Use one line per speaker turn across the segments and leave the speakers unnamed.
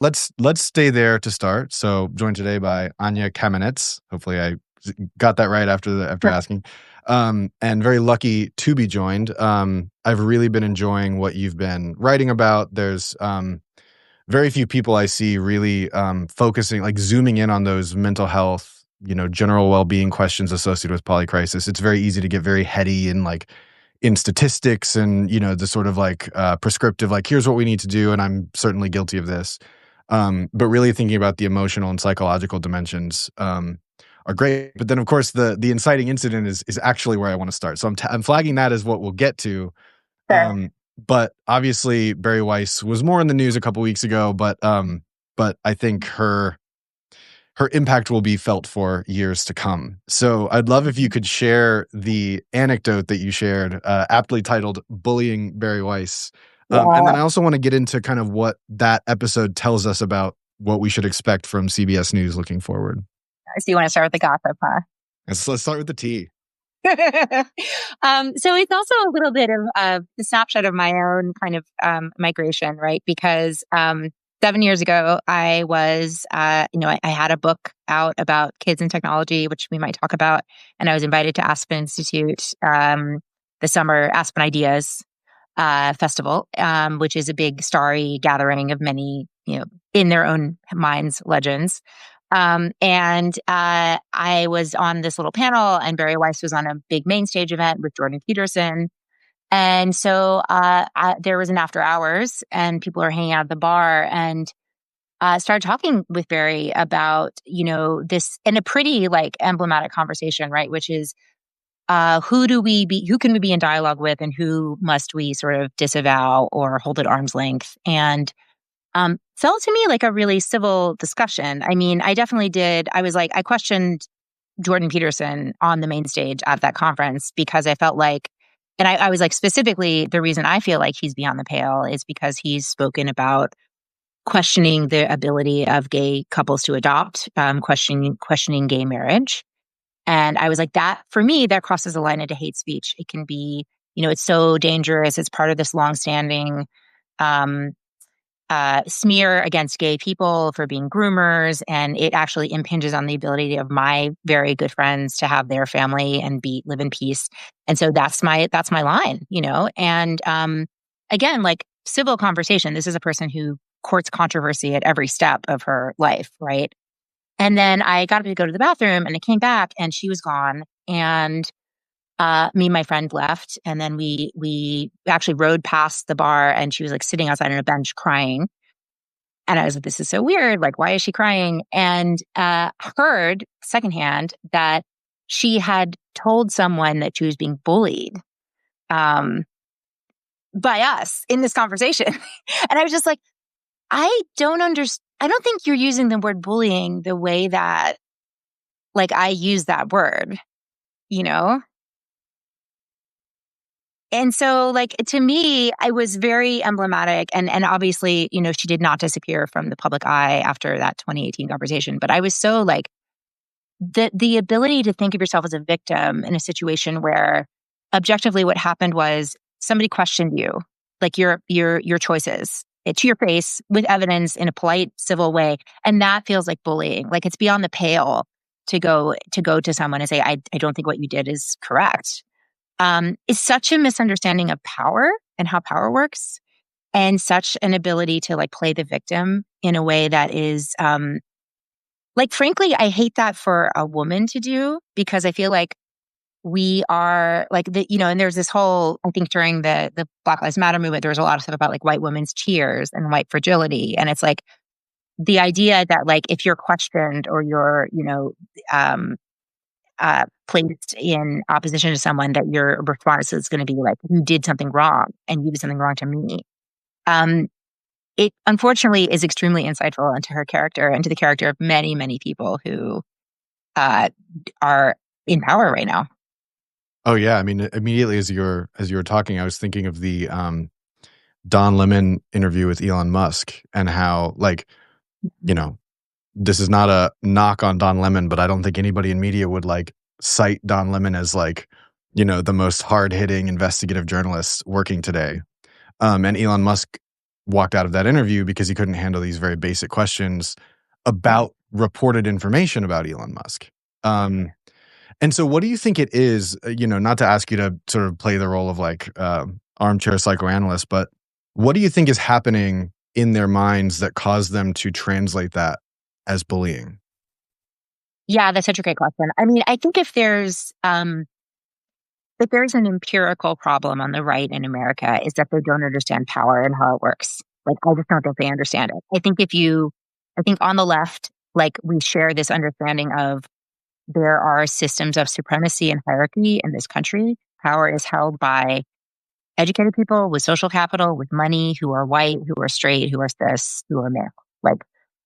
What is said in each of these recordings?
let's stay there to start. So joined today by Anya Kamenetz. Hopefully I got that right after asking. And very lucky to be joined. I've really been enjoying what you've been writing about. There's very few people I see really focusing, like zooming in on those mental health, general well-being questions associated with polycrisis. It's very easy to get very heady and like in statistics and, the sort of like prescriptive, like here's what we need to do. And I'm certainly guilty of this. But really thinking about the emotional and psychological dimensions are great. But then, of course, the inciting incident is actually where I want to start. So I'm flagging that as what we'll get to.
Sure.
But obviously, Bari Weiss was more in the news a couple weeks ago. But I think her impact will be felt for years to come. So I'd love if you could share the anecdote that you shared, aptly titled "Bullying Bari Weiss." And then I also want to get into kind of what that episode tells us about what we should expect from CBS News looking forward.
So you want to start with the gossip, huh?
Let's start with the tea.
So it's also a little bit of the snapshot of my own kind of migration, right? Because 7 years ago, I was, I had a book out about kids and technology, which we might talk about, and I was invited to Aspen Institute, the summer Aspen Ideas Festival, which is a big starry gathering of many, in their own minds, legends. And I was on this little panel, and Bari Weiss was on a big main stage event with Jordan Peterson. And so there was an after hours, and people are hanging out at the bar, and started talking with Bari about, this, in a pretty like emblematic conversation, right? Which is, who can we be in dialogue with, and who must we sort of disavow or hold at arm's length? And felt to me like a really civil discussion. I mean, I definitely did. I questioned Jordan Peterson on the main stage at that conference because I felt like, and I was like, specifically, the reason I feel like he's beyond the pale is because he's spoken about questioning the ability of gay couples to adopt, questioning gay marriage. And I was like, that, for me, that crosses a line into hate speech. It can be, it's so dangerous. It's part of this longstanding smear against gay people for being groomers, and it actually impinges on the ability of my very good friends to have their family and live in peace. And so that's my line, And again, like civil conversation. This is a person who courts controversy at every step of her life, right? And then I got up to go to the bathroom, and I came back, and she was gone, and me and my friend left, and then we actually rode past the bar, and she was like sitting outside on a bench crying. And I was like, this is so weird. Like, why is she crying? And heard secondhand that she had told someone that she was being bullied by us in this conversation. And I was just like, I don't understand. I don't think you're using the word bullying the way that like I use that word, And so, like, to me, I was very emblematic. And obviously, she did not disappear from the public eye after that 2018 conversation. But I was so like, the ability to think of yourself as a victim in a situation where objectively what happened was somebody questioned you, like your choices, to your face with evidence in a polite, civil way. And that feels like bullying. Like it's beyond the pale to go to someone and say, I don't think what you did is correct. Is such a misunderstanding of power and how power works, and such an ability to like play the victim in a way that is, like, frankly, I hate that for a woman to do, because I feel like we are like and there's this whole, I think during the Black Lives Matter movement, there was a lot of stuff about like white women's tears and white fragility. And it's like the idea that like, if you're questioned or you're, placed in opposition to someone, that your response is going to be like, you did something wrong and you did something wrong to me. It unfortunately is extremely insightful into her character and to the character of many, many people who are in power right now.
Oh yeah, I mean, immediately as you were talking, I was thinking of the Don Lemon interview with Elon Musk, and how, like, this is not a knock on Don Lemon, but I don't think anybody in media would like cite Don Lemon as like, the most hard-hitting investigative journalist working today. And Elon Musk walked out of that interview because he couldn't handle these very basic questions about reported information about Elon Musk. And so what do you think it is, not to ask you to sort of play the role of like armchair psychoanalyst, but what do you think is happening in their minds that caused them to translate that as bullying?
Yeah, that's such a great question. I mean, I think if there's an empirical problem on the right in America, is that they don't understand power and how it works. Like, I just don't think they understand it. I think on the left, like, we share this understanding of there are systems of supremacy and hierarchy in this country. Power is held by educated people with social capital, with money, who are white, who are straight, who are cis, who are male. Like,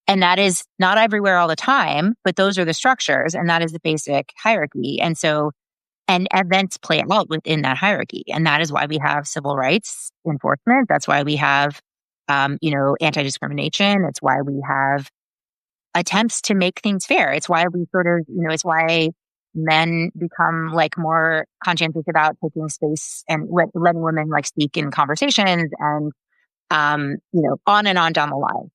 and that is not everywhere all the time, but those are the structures, and that is the basic hierarchy. And so, and events play out within that hierarchy, and that is why we have civil rights enforcement. That's why we have, anti-discrimination. It's why we have attempts to make things fair. It's why we sort of, it's why men become like more conscientious about taking space and letting women like speak in conversations and, on and on down the line.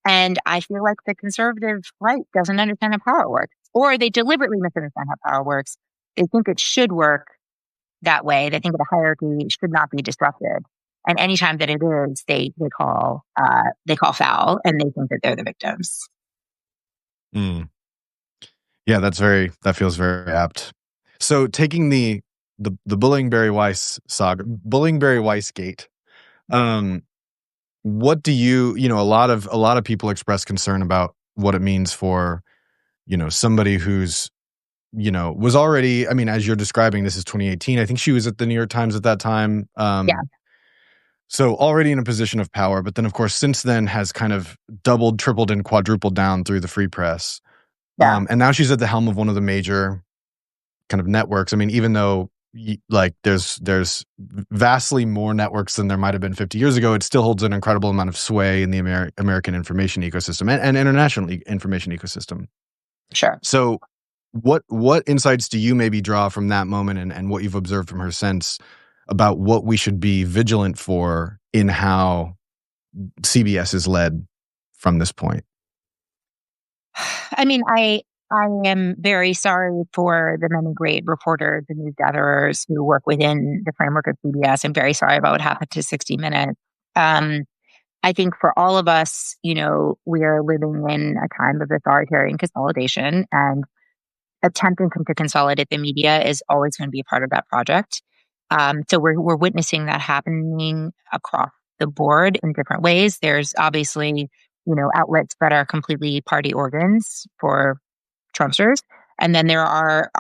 And I feel like the conservative right doesn't understand how power works, or they deliberately misunderstand how power works. They think it should work that way. They think the hierarchy should not be disrupted. And anytime that it is, they call foul, and they think that they're the victims.
Mm. Yeah, that feels very apt. So taking the Bullying Weiss saga, Bullying Weiss gate, what do a lot of people express concern about what it means for, somebody who's, was already, I mean, as you're describing, this is 2018. I think she was at the New York Times at that time.
Yeah.
So already in a position of power, but then of course, since then has kind of doubled, tripled, and quadrupled down through the free press.
Yeah.
And now she's at the helm of one of the major kind of networks. I mean, even though like there's vastly more networks than there might have been 50 years ago, it still holds an incredible amount of sway in the American information ecosystem and international information ecosystem.
Sure.
So what insights do you maybe draw from that moment and what you've observed from her since about what we should be vigilant for in how CBS is led from this point?
I mean, I am very sorry for the many great reporters and news gatherers who work within the framework of CBS. I'm very sorry about what happened to 60 Minutes. I think for all of us, we are living in a time of authoritarian consolidation, and attempting to consolidate the media is always going to be a part of that project. So we're witnessing that happening across the board in different ways. There's obviously, outlets that are completely party organs for Trumpsters. And then there are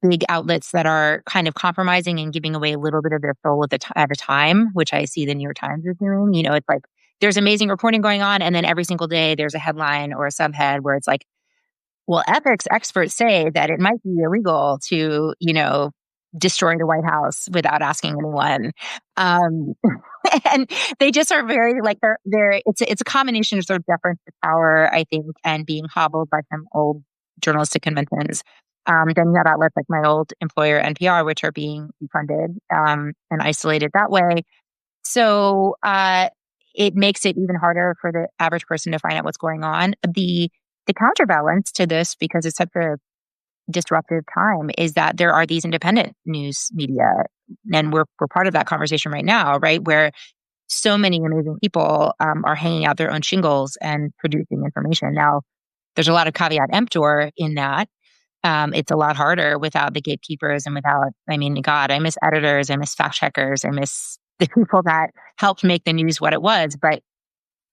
big outlets that are kind of compromising and giving away a little bit of their soul at a time, which I see the New York Times is doing. It's like there's amazing reporting going on, and then every single day there's a headline or a subhead where it's like, well, ethics experts say that it might be illegal to, destroy the White House without asking anyone. And they just are very like it's a combination of sort of deference to power, I think, and being hobbled by some old journalistic conventions. Then you have outlets like my old employer, NPR, which are being defunded and isolated that way. So it makes it even harder for the average person to find out what's going on. The counterbalance to this, because it's such a disruptive time, is that there are these independent news media, and we're part of that conversation right now, right? Where so many amazing people are hanging out their own shingles and producing information. Now, there's a lot of caveat emptor in that. It's a lot harder without the gatekeepers and without, I mean, God, I miss editors, I miss fact checkers, I miss the people that helped make the news what it was. But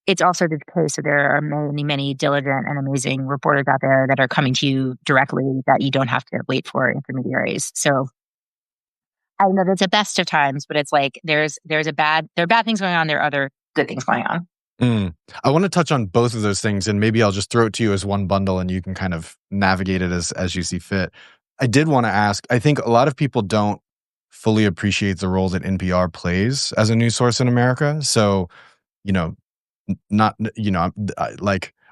it's also the case that there are many, many diligent and amazing reporters out there that are coming to you directly, that you don't have to wait for intermediaries. So I know that's the best of times, but it's like there are bad things going on. There are other good things going on.
I want to touch on both of those things, and maybe I'll just throw it to you as one bundle and you can kind of navigate it as you see fit. I did want to ask, I think a lot of people don't fully appreciate the role that NPR plays as a news source in America. So, I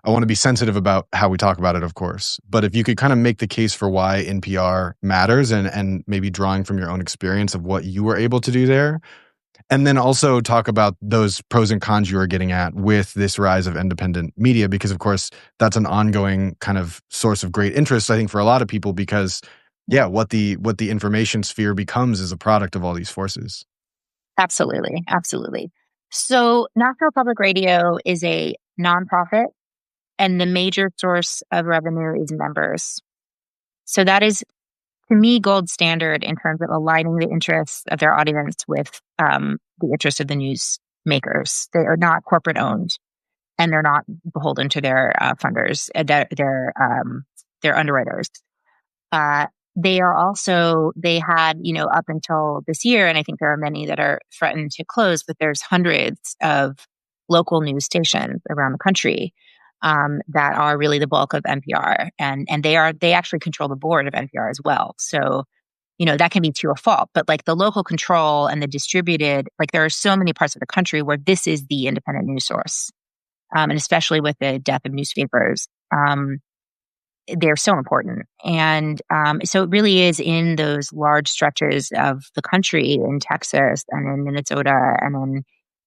want to be sensitive about how we talk about it, of course. But if you could kind of make the case for why NPR matters and maybe drawing from your own experience of what you were able to do there, And then also talk about those pros and cons you are getting at with this rise of independent media, because of course that's an ongoing kind of source of great interest, I think, for a lot of people, because what the information sphere becomes is a product of all these forces.
Absolutely. Absolutely. So National Public Radio is a nonprofit, and the major source of revenue is members. So that is, to me, gold standard in terms of aligning the interests of their audience with the interests of the news makers. They are not corporate owned, and they're not beholden to their funders, their underwriters. They are also, they had, up until this year, and I think there are many that are threatened to close, but there's hundreds of local news stations around the country that are really the bulk of NPR. And they actually control the board of NPR as well. So, that can be to a fault, but like the local control and the distributed, like there are so many parts of the country where this is the independent news source. And especially with the death of newspapers, they're so important. And so it really is in those large stretches of the country, in Texas and in Minnesota and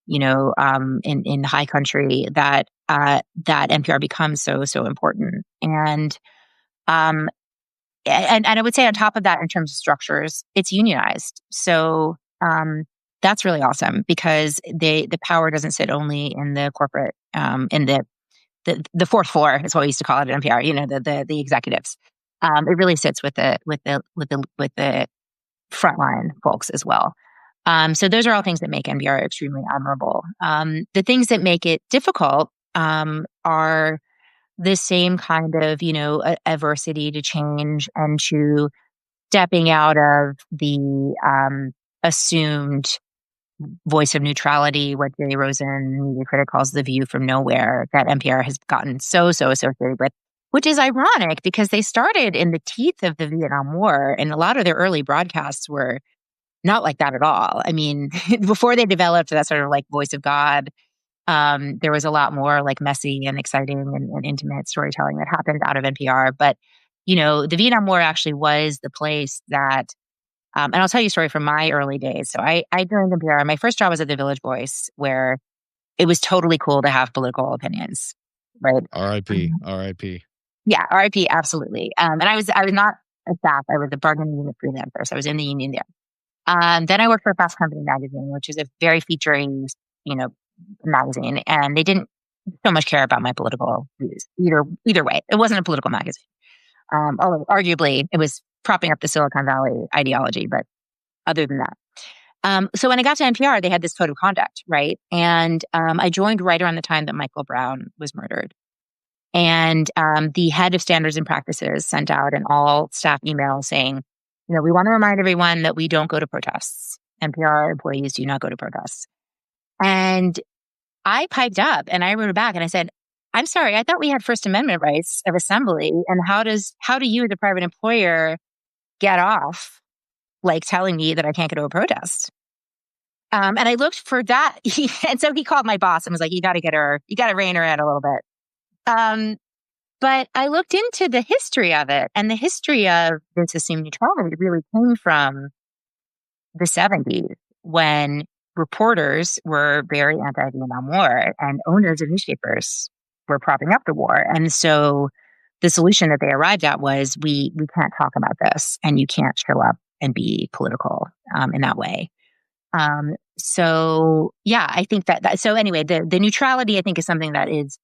in the high country, that NPR becomes so important. And I would say on top of that, in terms of structures, it's unionized. So that's really awesome, because the power doesn't sit only in the corporate, in the fourth floor is what we used to call it at NPR. The executives. It really sits with the frontline folks as well. So those are all things that make NPR extremely admirable. The things that make it difficult are the same kind of adversity to change and to stepping out of the assumed voice of neutrality, what Jerry Rosen, media critic, calls the view from nowhere, that NPR has gotten so associated with, which is ironic because they started in the teeth of the Vietnam War, and a lot of their early broadcasts were not like that at all. I mean, before they developed that sort of like voice of God, there was a lot more like messy and exciting and intimate storytelling that happened out of NPR. But, the Vietnam War actually was the place that, and I'll tell you a story from my early days. So I joined NPR. My first job was at the Village Voice, where it was totally cool to have political opinions, right?
R.I.P. R.I.P.
Yeah, R.I.P. Absolutely. And I was not a staff. I was a bargaining unit freelancer. So I was in the union there. Then I worked for Fast Company magazine, which is a very featuring, magazine, and they didn't so much care about my political views either way. It wasn't a political magazine. Although arguably it was propping up the Silicon Valley ideology, but other than that. So when I got to NPR, they had this code of conduct, right? And I joined right around the time that Michael Brown was murdered. And the head of standards and practices sent out an all staff email saying, we want to remind everyone that we don't go to protests. NPR employees do not go to protests. And I piped up and I wrote back and I said, I'm sorry, I thought we had First Amendment rights of assembly. And how do you as a private employer get off like telling me that I can't go to a protest? And I looked for that. And so he called my boss and was like, you got to rein her in a little bit. But I looked into the history of it, and the history of this assumed neutrality really came from the 70s, when reporters were very anti-Vietnam War and owners of newspapers were propping up the war. And so the solution that they arrived at was, we can't talk about this, and you can't show up and be political in that way. So yeah, I think that so anyway, the neutrality, I think, is something that is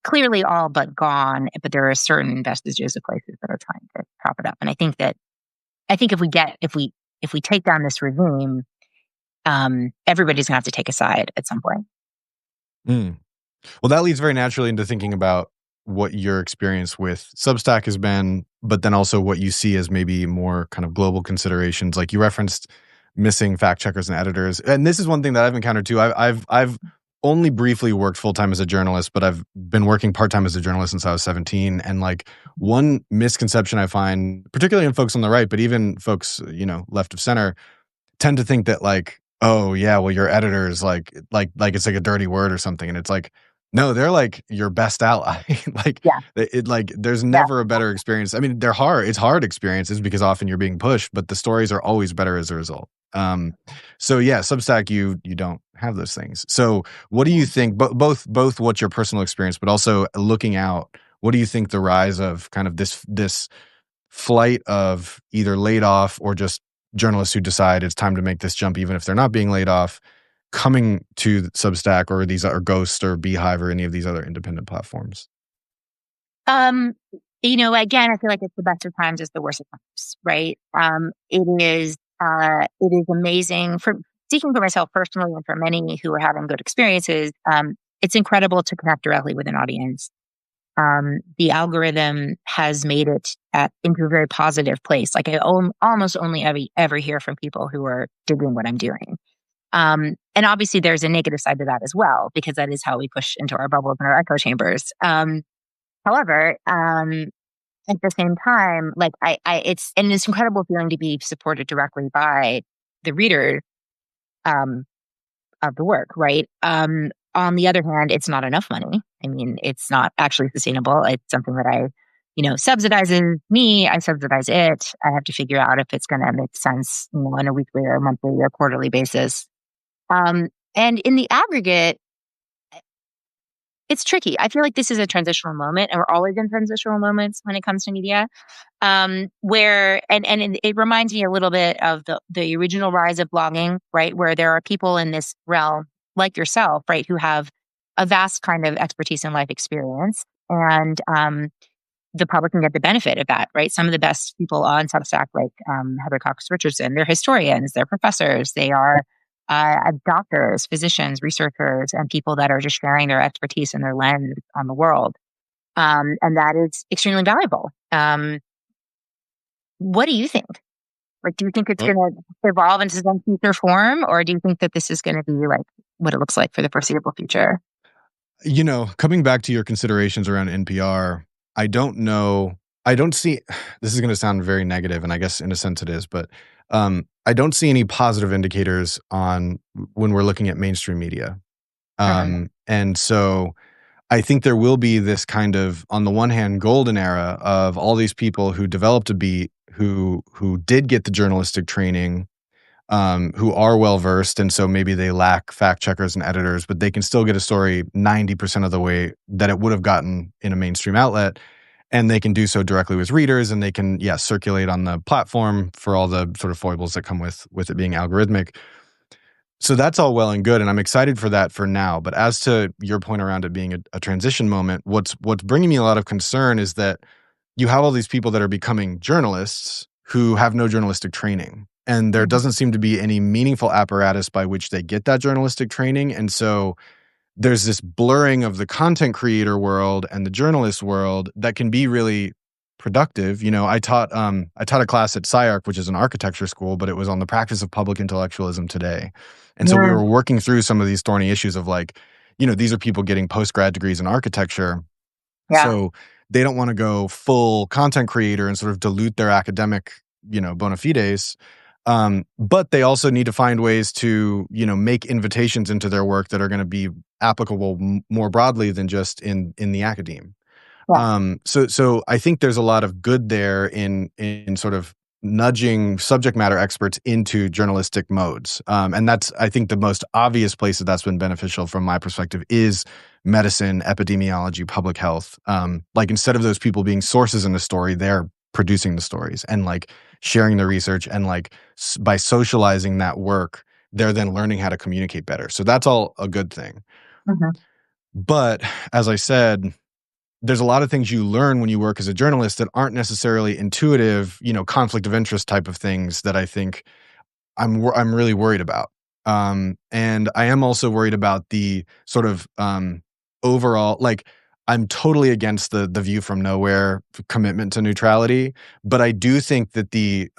clearly all but gone, but there are certain vestiges of places that are trying to prop it up. And I think if we take down this regime, everybody's gonna have to take a side at some point.
Mm. Well, that leads very naturally into thinking about what your experience with Substack has been, but then also what you see as maybe more kind of global considerations. Like you referenced missing fact checkers and editors, and this is one thing that I've encountered too. I've only briefly worked full-time as a journalist, but I've been working part-time as a journalist since I was 17. And like one misconception I find, particularly in folks on the right, but even folks, left of center, tend to think that like, oh yeah, well your editor is like it's like a dirty word or something. And it's like, No, they're like your best ally. Like
Yeah.
there's
Yeah.
never a better experience. I mean, they're hard. It's hard experiences because often you're being pushed, but the stories are always better as a result. So yeah, Substack, you don't have those things. So what do you think? Both what's your personal experience, but also looking out. What do you think the rise of kind of this flight of either laid off or just journalists who decide it's time to make this jump, even if they're not being laid off, coming to Substack or these or Ghost or Beehive or any of these other independent platforms?
Um, again, I feel like it's the best of times is the worst of times, right? It is amazing for speaking for myself personally and for many who are having good experiences. It's incredible to connect directly with an audience. The algorithm has made it into a very positive place. Like almost only ever hear from people who are doing what I'm doing. And obviously there's a negative side to that as well, because that is how we push into our bubbles and our echo chambers. However, at the same time, like it's incredible feeling to be supported directly by the reader, um, of the work, right? On the other hand, it's not enough money. I mean, it's not actually sustainable. It's something that subsidizes me. I subsidize it. I have to figure out if it's going to make sense, on a weekly or monthly or quarterly basis. And in the aggregate, it's tricky. I feel like this is a transitional moment, and we're always in transitional moments when it comes to media. Where it reminds me a little bit of the original rise of blogging, right? Where there are people in this realm like yourself, right, who have a vast kind of expertise and life experience, and the public can get the benefit of that, right? Some of the best people on Substack, like Heather Cox Richardson, they're historians, they're professors, they are doctors, physicians, researchers, and people that are just sharing their expertise and their lens on the world. And that is extremely valuable. What do you think? Like, do you think it's
Well,
going to evolve into some future form, or do you think that this is going to be like what it looks like for the foreseeable future?
coming back to your considerations around NPR, I don't know. I don't see, this is going to sound very negative, and I guess in a sense it is, but I don't see any positive indicators on when we're looking at mainstream media.
Mhm.
And so I think there will be this kind of, on the one hand, golden era of all these people who developed a beat, who did get the journalistic training, who are well versed, and so maybe they lack fact checkers and editors, but they can still get a story 90% of the way that it would have gotten in a mainstream outlet, and they can do so directly with readers, and they can circulate on the platform for all the sort of foibles that come with it being algorithmic. So that's all well and good, and I'm excited for that for now. But as to your point around it being a transition moment, what's bringing me a lot of concern is that you have all these people that are becoming journalists who have no journalistic training, and there
Mhm.
doesn't seem to be any meaningful apparatus by which they get that journalistic training. And so there's this blurring of the content creator world and the journalist world that can be really productive. I taught a class at SciArc, which is an architecture school, but it was on the practice of public intellectualism today. And so we
Yeah.
were working through some of these thorny issues of like, these are people getting post-grad degrees in architecture.
Yeah.
So they don't want to go full content creator and sort of dilute their academic, bona fides. But they also need to find ways to, make invitations into their work that are going to be applicable more broadly than just in the academe.
Yeah.
So I think there's a lot of good there in sort of nudging subject matter experts into journalistic modes. And that's, I think, the most obvious place that that's been beneficial from my perspective is medicine, epidemiology, public health. Like instead of those people being sources in the story, they're producing the stories and like sharing the research, and like by socializing that work, they're then learning how to communicate better. So that's all a good thing.
Mhm.
But as I said, there's a lot of things you learn when you work as a journalist that aren't necessarily intuitive, conflict of interest type of things that I think I'm really worried about. And I am also worried about the sort of overall, like I'm totally against the view from nowhere commitment to neutrality, but I do think that the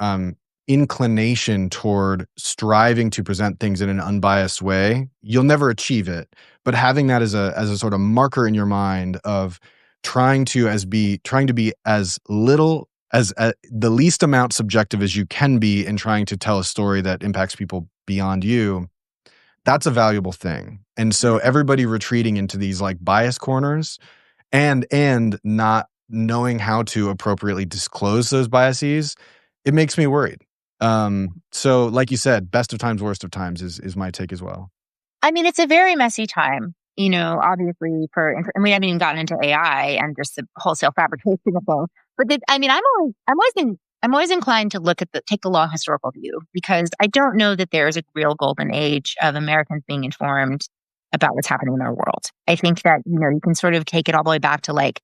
inclination toward striving to present things in an unbiased way, you'll never achieve it, but having that as a sort of marker in your mind of trying to be as little as the least amount subjective as you can be in trying to tell a story that impacts people beyond you, that's a valuable thing. And so everybody retreating into these like bias corners and not knowing how to appropriately disclose those biases, it makes me worried. So like you said, best of times, worst of times is my take as well.
I mean, it's a very messy time, obviously and we haven't even gotten into AI and just the wholesale fabrication of things. But I mean, I'm always inclined to take the long historical view, because I don't know that there's a real golden age of Americans being informed about what's happening in our world. I think that, you can sort of take it all the way back to like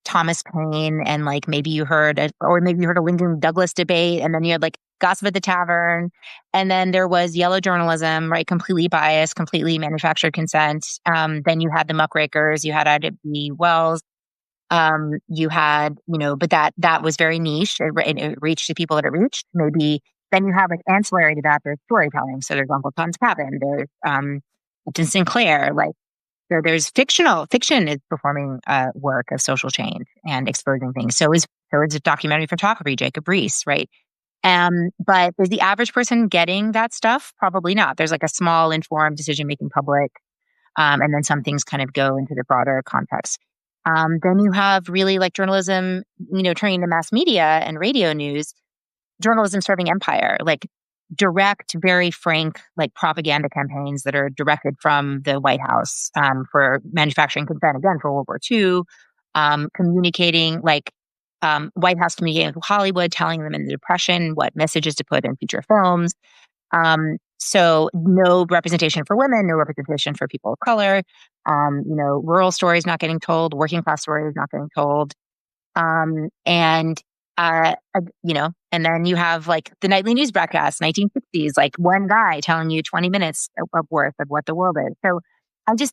Thomas Paine, and like maybe you heard a Lincoln Douglas debate, and then you had like Gossip at the Tavern, and then there was yellow journalism, right? Completely biased, completely manufactured consent. Then you had the muckrakers, you had Ida B. Wells, you had, but that was very niche. It reached the people that it reached. Maybe then you have like ancillary to that, there's storytelling. So there's Uncle Tom's Cabin, there's Upton Sinclair, like. So there's fiction is performing work of social change and exposing things. So is documentary photography, Jacob Riis, right? But is the average person getting that stuff? Probably not. There's like a small informed decision-making public. And then some things kind of go into the broader context. Then you have really like journalism, turning to mass media and radio news, journalism serving empire, like direct, very frank, like propaganda campaigns that are directed from the White House for manufacturing consent, again, for World War II, communicating like White House communicating with Hollywood, telling them in the Depression what messages to put in future films. So no representation for women, no representation for people of color, rural stories not getting told, working class stories not getting told. And and then you have like the nightly news broadcast, 1960s, like one guy telling you 20 minutes of worth of what the world is. So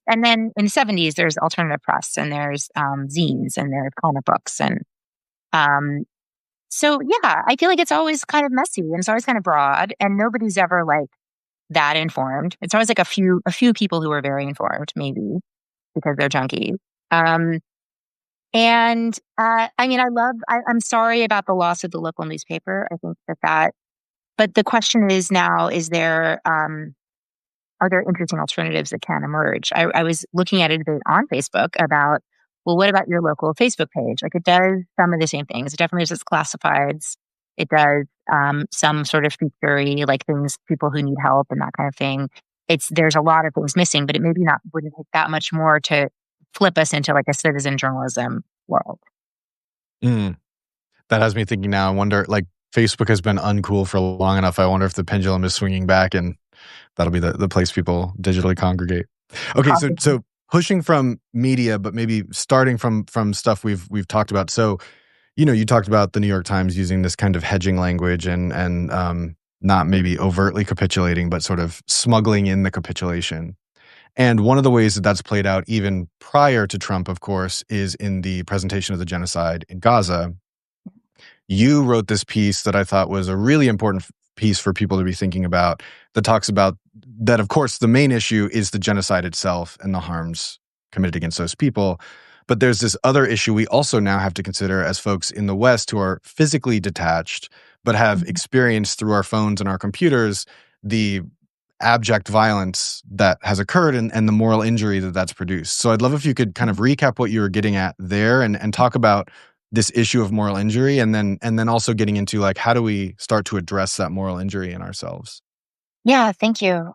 and then in the 70s, there's alternative press, and there's zines, and there's comic books. And so, yeah, I feel like it's always kind of messy, and it's always kind of broad, and nobody's ever like that informed. It's always like a few people who are very informed, maybe because they're junkies. And I mean, I'm sorry about the loss of the local newspaper. I think but the question is now, are there interesting alternatives that can emerge? I was looking at a debate on Facebook about, well, what about your local Facebook page? Like it does some of the same things. It definitely does classifieds. It does some sort of featurey, like things, people who need help and that kind of thing. There's a lot of things missing, but it maybe wouldn't take that much more to flip us into like a citizen journalism world.
That has me thinking now. I wonder, like, Facebook has been uncool for long enough. I wonder if the pendulum is swinging back, and that'll be the place people digitally congregate. Okay, so pushing from media, but maybe starting from stuff we've talked about. So, you talked about the New York Times using this kind of hedging language and not maybe overtly capitulating, but sort of smuggling in the capitulation. And one of the ways that that's played out even prior to Trump, of course, is in the presentation of the genocide in Gaza. You wrote this piece that I thought was a really important piece for people to be thinking about, that talks about that, of course, the main issue is the genocide itself and the harms committed against those people. But there's this other issue we also now have to consider as folks in the West who are physically detached, but have experienced through our phones and our computers the abject violence that has occurred and the moral injury that that's produced. So I'd love if you could kind of recap what you were getting at there and talk about this issue of moral injury, and then also getting into like, how do we start to address that moral injury in ourselves?
Yeah, thank you.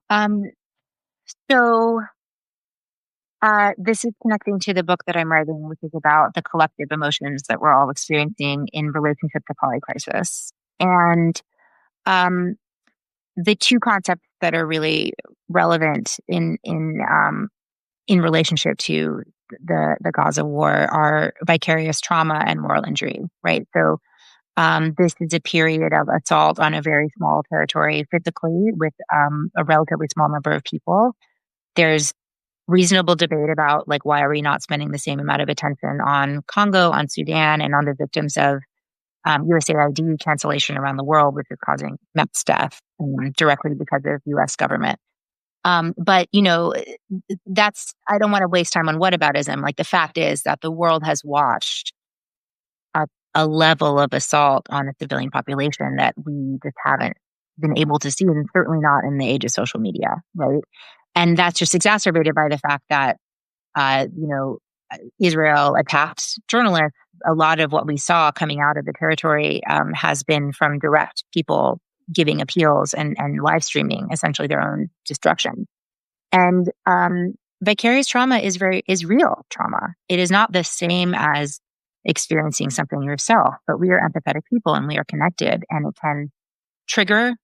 So this is connecting to the book that I'm writing, which is about the collective emotions that we're all experiencing in relationship to polycrisis. And the two concepts that are really relevant in relationship to the Gaza war are vicarious trauma and moral injury, right? So this is a period of assault on a very small territory physically with a relatively small number of people. There's reasonable debate about like, why are we not spending the same amount of attention on Congo, on Sudan, and on the victims of USAID cancellation around the world, which is causing mass death directly because of U.S. government. But I don't want to waste time on whataboutism. Like the fact is that the world has watched a level of assault on a civilian population that we just haven't been able to see, and certainly not in the age of social media, right? And that's just exacerbated by the fact that, Israel attacked journalists. A lot of what we saw coming out of the territory has been from direct people giving appeals and live streaming essentially their own destruction. And vicarious trauma is real trauma. It is not the same as experiencing something yourself, but we are empathetic people and we are connected, and it can trigger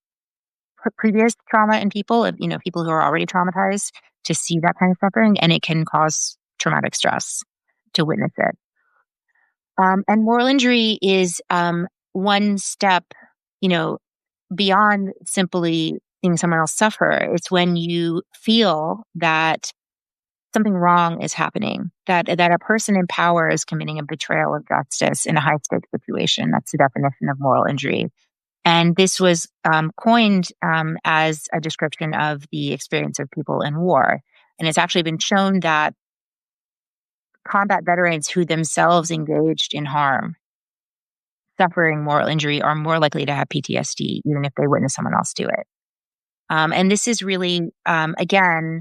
previous trauma in people, people who are already traumatized to see that kind of suffering, and it can cause traumatic stress to witness it. And moral injury is one step, beyond simply seeing someone else suffer. It's when you feel that something wrong is happening, that a person in power is committing a betrayal of justice in a high-stakes situation. That's the definition of moral injury. And this was coined as a description of the experience of people in war. And it's actually been shown that combat veterans who themselves engaged in harm, suffering moral injury, are more likely to have PTSD, even if they witness someone else do it. And this is really, again,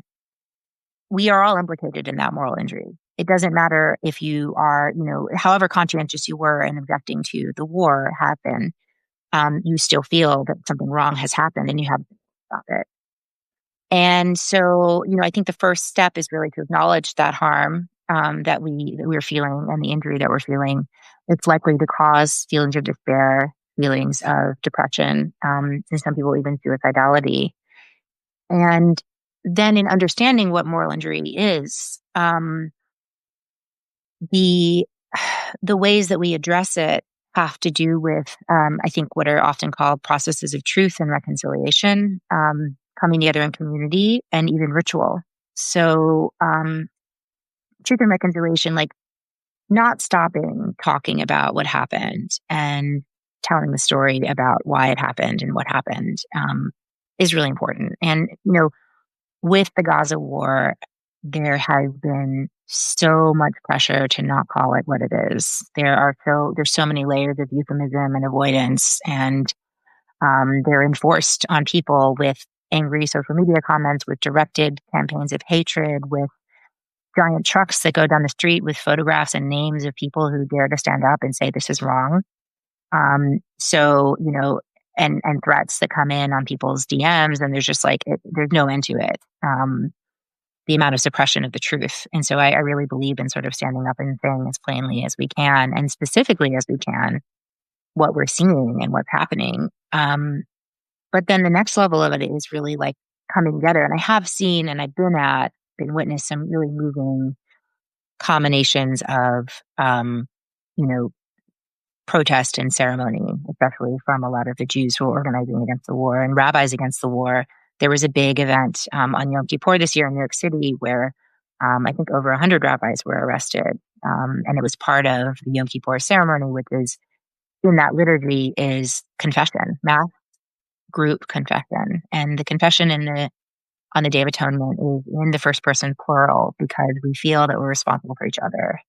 we are all implicated in that moral injury. It doesn't matter if you are, however conscientious you were in objecting to the war happen, you still feel that something wrong has happened and you have to stop it. And so, I think the first step is really to acknowledge that harm that we're feeling and the injury that we're feeling. It's likely to cause feelings of despair, feelings of depression, and some people even suicidality. And then in understanding what moral injury is, the ways that we address it have to do with, I think, what are often called processes of truth and reconciliation, coming together in community, and even ritual. So, truth and reconciliation, like not stopping talking about what happened and telling the story about why it happened and what happened, is really important. And, with the Gaza war, there has been so much pressure to not call it what it is. There's so many layers of euphemism and avoidance, and they're enforced on people with angry social media comments, with directed campaigns of hatred, with giant trucks that go down the street with photographs and names of people who dare to stand up and say this is wrong. And threats that come in on people's DMs, and there's just there's no end to it. The amount of suppression of the truth. And so I really believe in sort of standing up and saying as plainly as we can, and specifically as we can, what we're seeing and what's happening. But then the next level of it is really like coming together. And I have seen, and I've been witness some really moving combinations of, protest and ceremony, especially from a lot of the Jews who were organizing against the war and rabbis against the war. There was a big event on Yom Kippur this year in New York City where I think over 100 rabbis were arrested. And it was part of the Yom Kippur ceremony, which is in that liturgy is confession, mass group confession. And the confession on the Day of Atonement is in the first person plural because we feel that we're responsible for each other.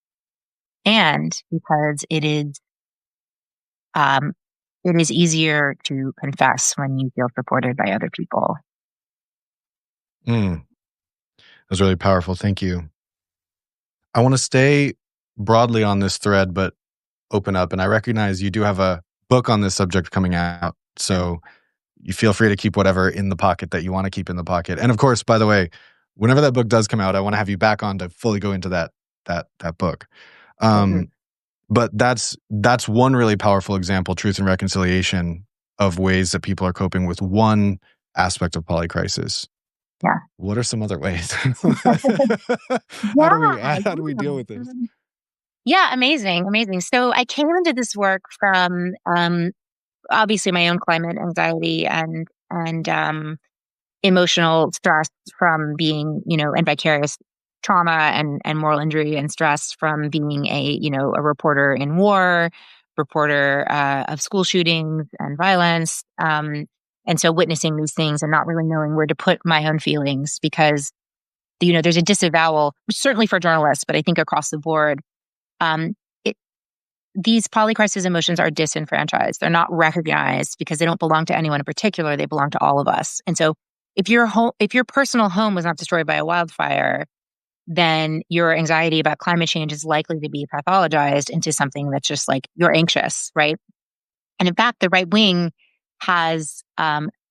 And because it is easier to confess when you feel supported by other people.
That was really powerful. Thank you. I want to stay broadly on this thread, but open up. And I recognize you do have a book on this subject coming out. So you feel free to keep whatever in the pocket that you want to keep in the pocket. And of course, by the way, whenever that book does come out, I want to have you back on to fully go into that book. But that's one really powerful example, truth and reconciliation, of ways that people are coping with one aspect of polycrisis.
Yeah.
What are some other ways? How do we deal with this?
Yeah, amazing. So I came into this work from obviously my own climate anxiety and emotional stress from being, and vicarious trauma and moral injury and stress from being a reporter in war, reporter of school shootings and violence. And so witnessing these things and not really knowing where to put my own feelings because, there's a disavowal, certainly for journalists, but I think across the board, these polycrisis emotions are disenfranchised. They're not recognized because they don't belong to anyone in particular. They belong to all of us. And so if your personal home was not destroyed by a wildfire, then your anxiety about climate change is likely to be pathologized into something that's just like you're anxious, right? And in fact, the right wing has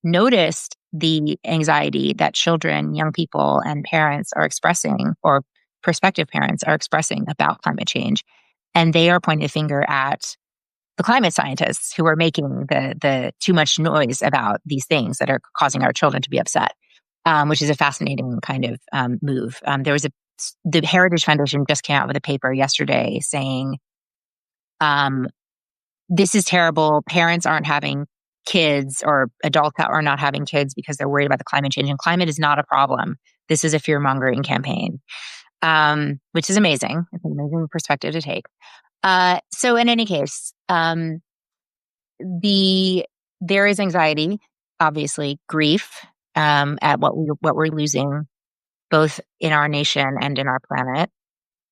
noticed the anxiety that children, young people, and parents are expressing, or prospective parents are expressing about climate change. And they are pointing a finger at the climate scientists who are making the too much noise about these things that are causing our children to be upset, which is a fascinating kind of move. The Heritage Foundation just came out with a paper yesterday saying, this is terrible. Parents aren't having kids, or adults are not having kids because they're worried about the climate change. And climate is not a problem. This is a fear mongering campaign, which is amazing. It's an amazing perspective to take. So in any case, there is anxiety, obviously grief, at what we're losing, both in our nation and in our planet,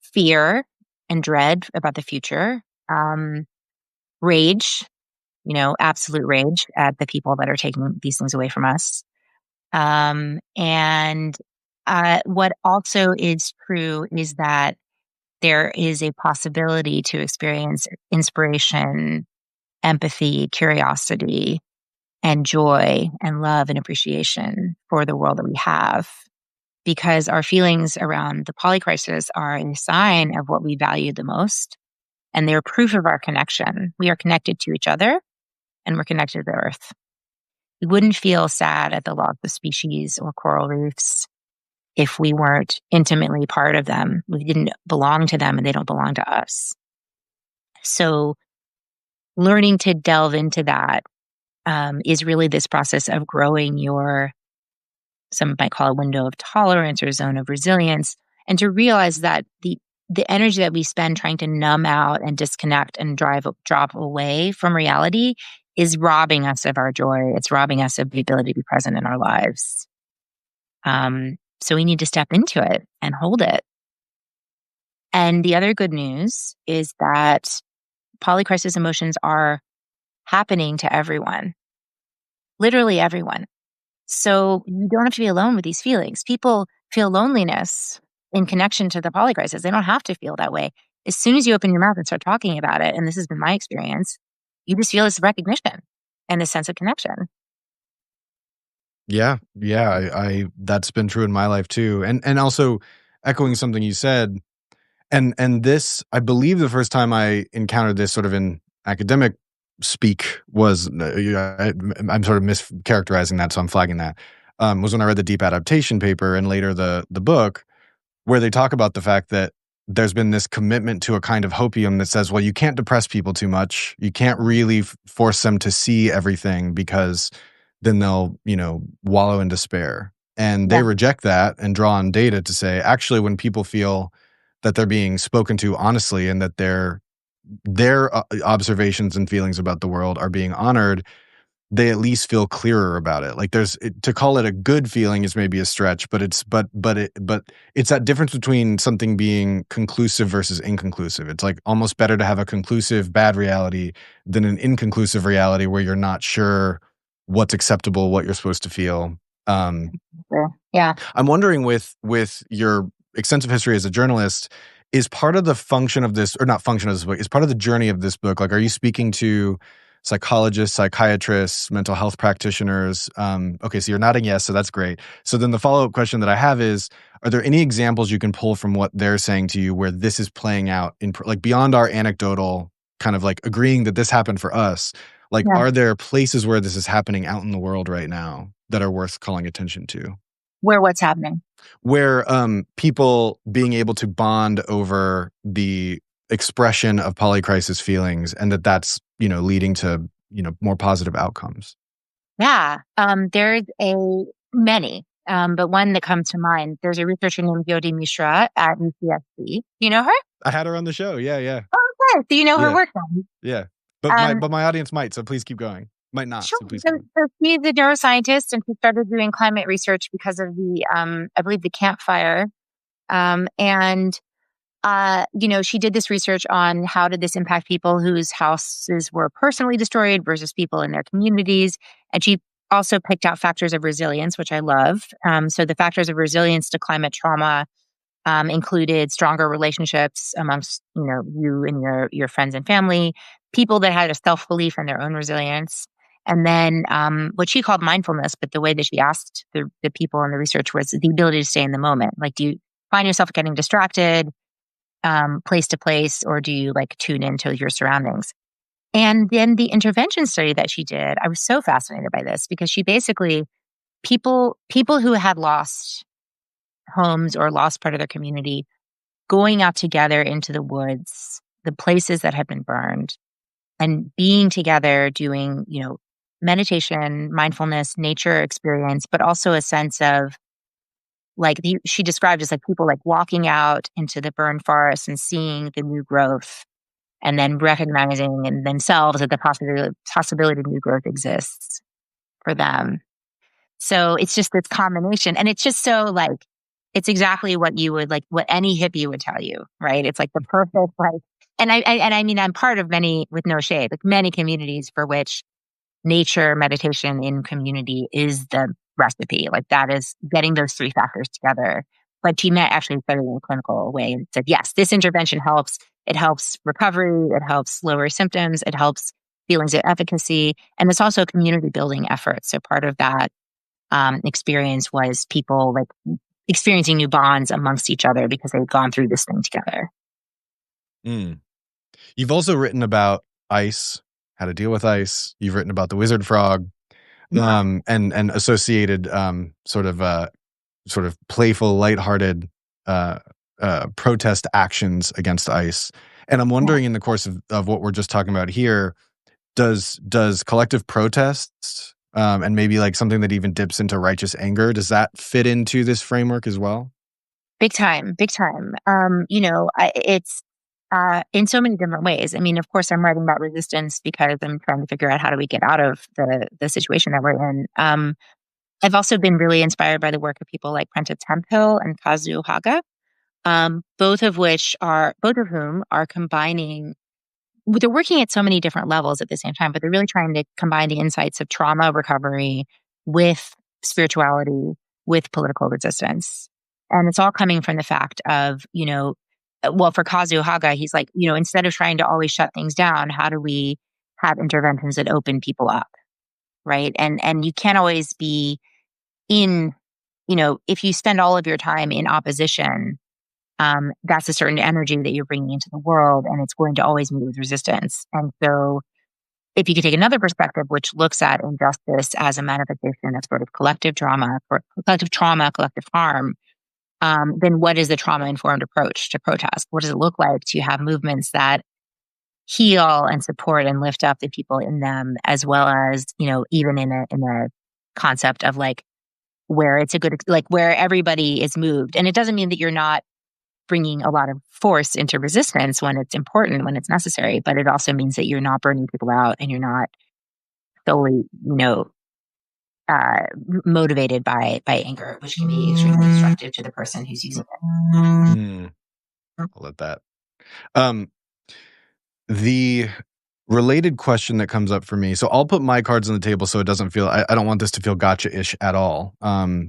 fear and dread about the future, rage, absolute rage at the people that are taking these things away from us. And what also is true is that there is a possibility to experience inspiration, empathy, curiosity, and joy and love and appreciation for the world that we have, because our feelings around the polycrisis are a sign of what we value the most, and they're proof of our connection. We are connected to each other, and we're connected to the earth. We wouldn't feel sad at the loss of species or coral reefs if we weren't intimately part of them. We didn't belong to them, and they don't belong to us. So learning to delve into that is really this process of growing some might call it window of tolerance or zone of resilience, and to realize that the energy that we spend trying to numb out and disconnect and drop away from reality is robbing us of our joy. It's robbing us of the ability to be present in our lives. So we need to step into it and hold it. And the other good news is that polycrisis emotions are happening to everyone, literally everyone. So you don't have to be alone with these feelings. People feel loneliness in connection to the polycrisis. They don't have to feel that way. As soon as you open your mouth and start talking about it, and this has been my experience, you just feel this recognition and this sense of connection.
Yeah. I that's been true in my life too. And also echoing something you said, and this, I believe the first time I encountered this sort of in academic speak was, I'm sort of mischaracterizing that, so I'm flagging that, was when I read the deep adaptation paper and later the book, where they talk about the fact that there's been this commitment to a kind of hopium that says, well, you can't depress people too much. You can't really force them to see everything, because then they'll, wallow in despair. And they reject that and draw on data to say, actually, when people feel that they're being spoken to honestly and that their observations and feelings about the world are being honored, they at least feel clearer about it. Like to call it a good feeling is maybe a stretch, but it's that difference between something being conclusive versus inconclusive. It's like almost better to have a conclusive bad reality than an inconclusive reality where you're not sure what's acceptable, what you're supposed to feel.
Yeah.
I'm wondering, with your extensive history as a journalist, is part of the function of this, or not function of this book, is part of the journey of this book, like, are you speaking to psychologists, psychiatrists, mental health practitioners? Okay, so you're nodding yes, so that's great. So then the follow-up question that I have is, are there any examples you can pull from what they're saying to you where this is playing out in, like, beyond our anecdotal kind of like agreeing that this happened for us? Like, are there places where this is happening out in the world right now that are worth calling attention to?
Where what's happening?
Where people being able to bond over the expression of polycrisis feelings, and that's, leading to, more positive outcomes.
Yeah. There's many, but one that comes to mind, there's a researcher named Jyoti Mishra at UCSC. Do you know her?
I had her on the show. Yeah.
Oh, okay. So you know her work then?
Yeah. But my audience might, so please keep going. Might not.
Sure.
So please keep going.
So she's a neuroscientist, and she started doing climate research because of the, I believe, the campfire. She did this research on how did this impact people whose houses were personally destroyed versus people in their communities. And she also picked out factors of resilience, which I love. So the factors of resilience to climate trauma included stronger relationships amongst you and your friends and family, people that had a self belief in their own resilience, and then what she called mindfulness. But the way that she asked the people in the research was the ability to stay in the moment. Like, do you find yourself getting distracted, place to place, or do you like tune into your surroundings? And then the intervention study that she did, I was so fascinated by this because she basically people who had lost homes or lost part of their community going out together into the woods, the places that had been burned, and being together doing, meditation, mindfulness, nature experience, but also a sense of she described as like people like walking out into the burned forest and seeing the new growth and then recognizing in themselves that the possibility of new growth exists for them. So it's just this combination. And it's just so like, it's exactly what you would like, what any hippie would tell you, right? It's like the perfect, like, and I mean, I'm part of many, with no shade, like many communities for which nature, meditation in community is the recipe. Like that is getting those three factors together. But she met actually said it in a clinical way and said, yes, this intervention helps. It helps recovery. It helps lower symptoms. It helps feelings of efficacy. And it's also a community building effort. So part of that experience was people like experiencing new bonds amongst each other because they've gone through this thing together.
Mm. You've also written about ice, how to deal with ice. You've written about the wizard frog, and associated sort of playful, lighthearted protest actions against ice. And I'm wondering, in the course of what we're just talking about here, does collective protests and maybe like something that even dips into righteous anger, does that fit into this framework as well?
Big time, big time. It's in so many different ways. I mean, of course, I'm writing about resistance because I'm trying to figure out how do we get out of the situation that we're in. I've also been really inspired by the work of people like Prenta Temple and Kazuo Haga, both of whom are combining. They're working at so many different levels at the same time, but they're really trying to combine the insights of trauma recovery with spirituality, with political resistance. And it's all coming from the fact of, for Kazuo Haga, he's like, instead of trying to always shut things down, how do we have interventions that open people up? Right. And you can't always be in, if you spend all of your time in opposition, that's a certain energy that you're bringing into the world, and it's going to always meet with resistance. And so, if you could take another perspective, which looks at injustice as a manifestation of sort of collective trauma, collective harm, then what is the trauma-informed approach to protest? What does it look like to have movements that heal and support and lift up the people in them, as well as even in a concept of like where it's a good, like where everybody is moved, and it doesn't mean that you're not bringing a lot of force into resistance when it's important, when it's necessary. But it also means that you're not burning people out and you're not solely, motivated by anger, which can be extremely destructive to the person who's using it.
I'll let that. The related question that comes up for me, so I'll put my cards on the table so it doesn't feel, I don't want this to feel gotcha-ish at all.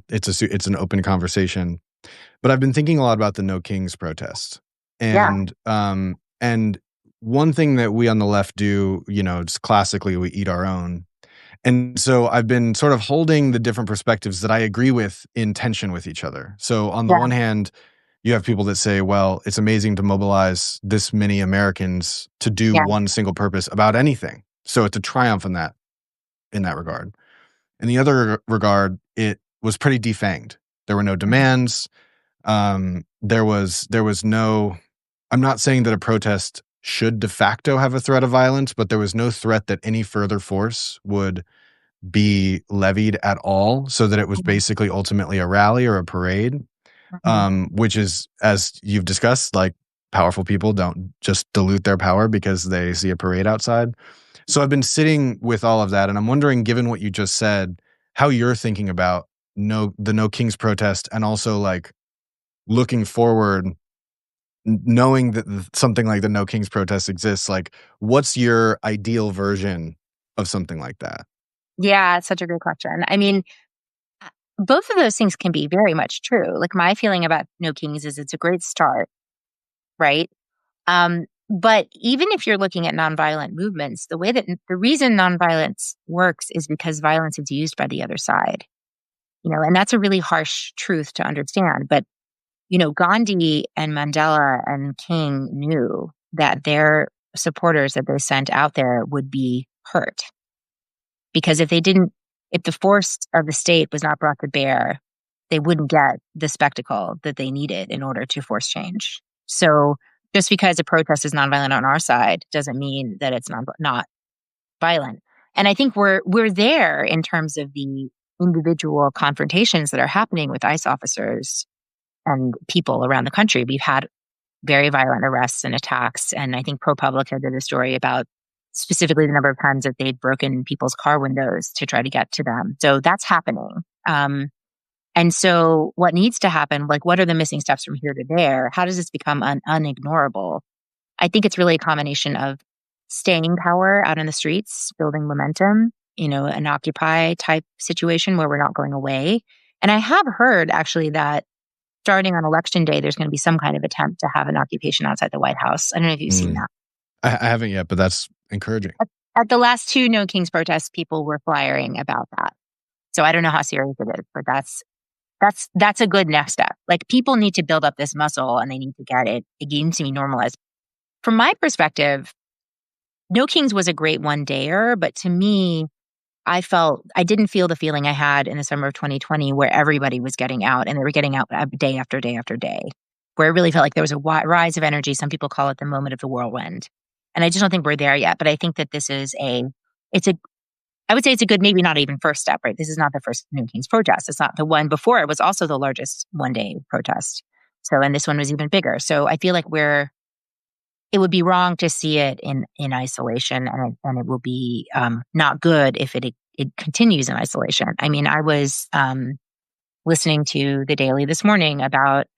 It's an open conversation. But I've been thinking a lot about the No Kings protest. And and one thing that we on the left do, just classically, we eat our own. And so I've been sort of holding the different perspectives that I agree with in tension with each other. So on the one hand, you have people that say, well, it's amazing to mobilize this many Americans to do one single purpose about anything. So it's a triumph in that regard. In the other regard, it was pretty defanged. There were no demands. There was no, I'm not saying that a protest should de facto have a threat of violence, but there was no threat that any further force would be levied at all, so that it was basically ultimately a rally or a parade, which is, as you've discussed, like powerful people don't just dilute their power because they see a parade outside. So I've been sitting with all of that, and I'm wondering, given what you just said, how you're thinking about the No Kings protest, and also like looking forward, knowing that something like the No Kings protest exists. Like, what's your ideal version of something like that?
Yeah, it's such a great question. I mean, both of those things can be very much true. Like my feeling about No Kings is it's a great start, right? But even if you're looking at nonviolent movements, the reason nonviolence works is because violence is used by the other side, and that's a really harsh truth to understand. But, Gandhi and Mandela and King knew that their supporters that they sent out there would be hurt because if the force of the state was not brought to bear, they wouldn't get the spectacle that they needed in order to force change. So just because a protest is nonviolent on our side doesn't mean that it's not violent. And I think we're there in terms of the individual confrontations that are happening with ICE officers and people around the country. We've had very violent arrests and attacks. And I think ProPublica did a story about specifically the number of times that they'd broken people's car windows to try to get to them. So that's happening. And so what needs to happen, like what are the missing steps from here to there? How does this become unignorable? I think it's really a combination of staying power out in the streets, building momentum, an Occupy type situation where we're not going away. And I have heard actually that starting on election day, there's going to be some kind of attempt to have an occupation outside the White House. I don't know if you've seen that.
I haven't yet, but that's encouraging.
At the last two No Kings protests, people were flyering about that. So I don't know how serious it is, but that's a good next step. Like people need to build up this muscle and they need to get it. It needs to be normalized. From my perspective, No Kings was a great one-dayer, but to me, I didn't feel the feeling I had in the summer of 2020 where everybody was getting out and they were getting out day after day after day, where it really felt like there was a rise of energy. Some people call it the moment of the whirlwind. And I just don't think we're there yet. But I think that I would say it's a good, maybe not even first step, right? This is not the first No Kings protest. It's not the one before. It was also the largest one-day protest. And this one was even bigger. So I feel like it would be wrong to see it in isolation, and it will be not good if it continues in isolation. I mean, I was listening to the Daily this morning about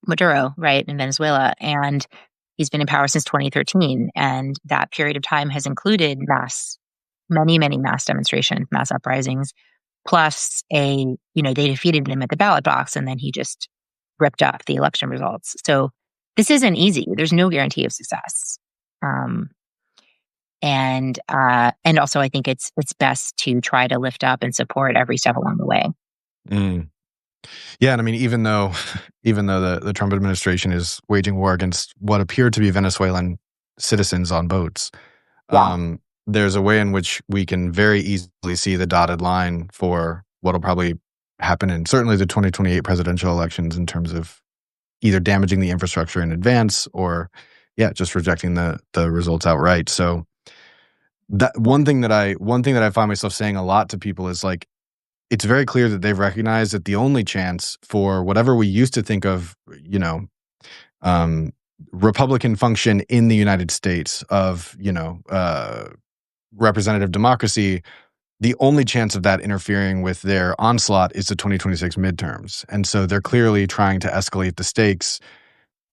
Maduro, right, in Venezuela, and he's been in power since 2013, and that period of time has included many mass demonstrations, mass uprisings, plus they defeated him at the ballot box, and then he just ripped up the election results. So this isn't easy. There's no guarantee of success. And also I think it's best to try to lift up and support every step along the way.
Mm. Yeah. And I mean, even though the Trump administration is waging war against what appear to be Venezuelan citizens on boats, there's a way in which we can very easily see the dotted line for what'll probably happen in certainly the 2028 presidential elections in terms of either damaging the infrastructure in advance or, just rejecting the results outright. So that one thing that I find myself saying a lot to people is like, it's very clear that they've recognized that the only chance for whatever we used to think of, Republican function in the United States of, representative democracy, the only chance of that interfering with their onslaught is the 2026 midterms. And so they're clearly trying to escalate the stakes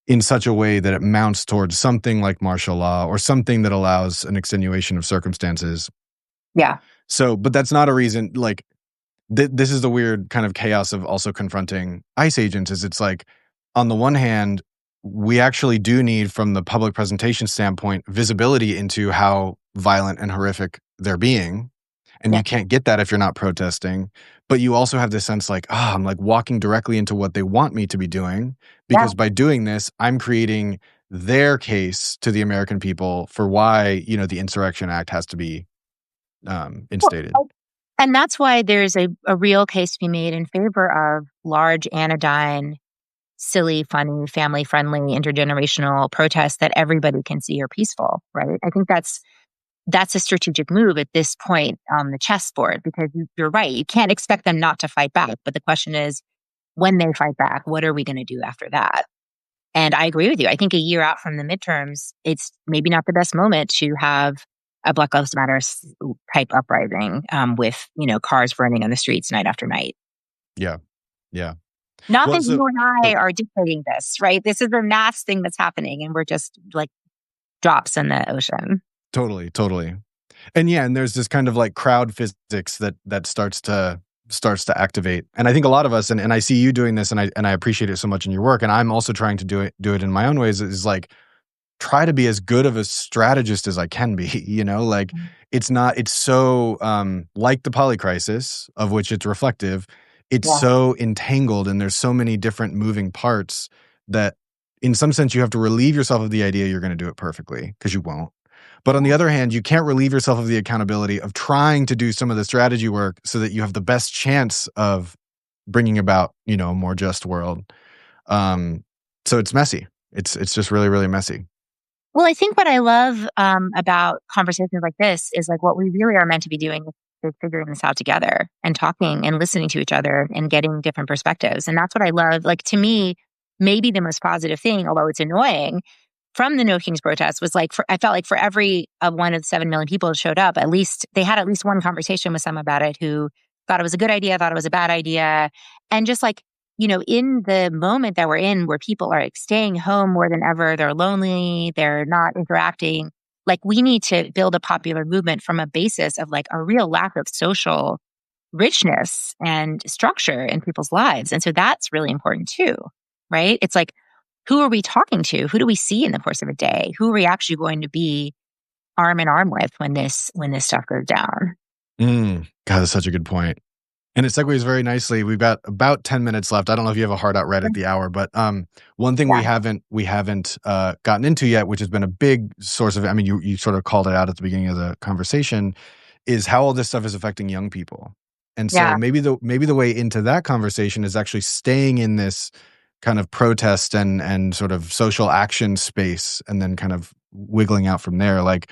in such a way that it mounts towards something like martial law or something that allows an extenuation of circumstances.
Yeah.
So, but that's not a reason, like, this is the weird kind of chaos of also confronting ICE agents is it's like, on the one hand, we actually do need, from the public presentation standpoint, visibility into how violent and horrific they're being. And you can't get that if you're not protesting. But you also have this sense like, I'm like walking directly into what they want me to be doing. Because by doing this, I'm creating their case to the American people for why, the Insurrection Act has to be instated.
And that's why there's a real case to be made in favor of large, anodyne, silly, funny, family-friendly, intergenerational protests that everybody can see are peaceful, right? I think that's a strategic move at this point on the chessboard, because you're right. You can't expect them not to fight back. But the question is, when they fight back, what are we going to do after that? And I agree with you. I think a year out from the midterms, it's maybe not the best moment to have a Black Lives Matter type uprising with, cars burning on the streets night after night.
Yeah. Yeah.
Not that you and I are dictating this, right? This is a mass thing that's happening and we're just like drops in the ocean.
Totally. And yeah, and there's this kind of like crowd physics that starts to activate. And I think a lot of us, and I see you doing this, and I appreciate it so much in your work, and I'm also trying to do it in my own ways, is like try to be as good of a strategist as I can be, like it's so like the polycrisis, of which it's reflective. It's
Yeah.
so entangled, and there's so many different moving parts that in some sense you have to relieve yourself of the idea you're going to do it perfectly, because you won't. But on the other hand, you can't relieve yourself of the accountability of trying to do some of the strategy work so that you have the best chance of bringing about, a more just world. So it's messy. It's just really, really messy.
Well, I think what I love about conversations like this is like what we really are meant to be doing is figuring this out together and talking and listening to each other and getting different perspectives. And that's what I love. Like to me, maybe the most positive thing, although it's annoying, from the No Kings protest was like I felt like for every one of the 7 million people who showed up, at least they had at least one conversation with someone about it who thought it was a good idea, thought it was a bad idea, and just like in the moment that we're in, where people are like staying home more than ever, they're lonely, they're not interacting. Like we need to build a popular movement from a basis of like a real lack of social richness and structure in people's lives, and so that's really important too, right? It's like who are we talking to? Who do we see in the course of a day? Who are we actually going to be arm in arm with when this stuff goes down?
God, that's such a good point. And it segues very nicely. We've got about 10 minutes left. I don't know if you have a hard out right at the hour, but one thing
Yeah,
we haven't gotten into yet, which has been a big source of, I mean, you sort of called it out at the beginning of the conversation, is how all this stuff is affecting young people. And so
yeah,
maybe the way into that conversation is actually staying in this kind of protest and sort of social action space, and then kind of wiggling out from there. Like,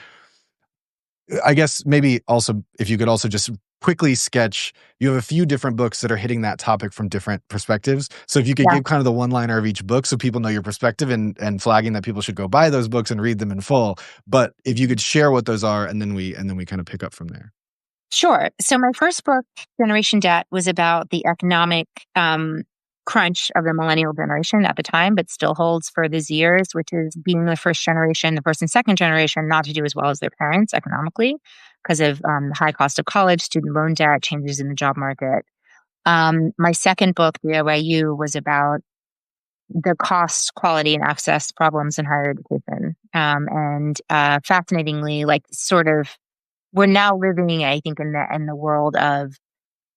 I guess maybe also if you could also just quickly sketch, you have a few different books that are hitting that topic from different perspectives. So if you could
yeah.
give kind of the one-liner of each book so people know your perspective, and flagging that people should go buy those books and read them in full. But if you could share what those are, and then we kind of pick up from there.
Sure. So my first book, Generation Debt, was about the economic crunch of the millennial generation at the time, but still holds for these years, which is being the first generation, the first and second generation, not to do as well as their parents economically because of the high cost of college, student loan debt, changes in the job market. My second book, BYU, was about the cost, quality, and access problems in higher education. And fascinatingly, like sort of, we're now living, I think, in the world of,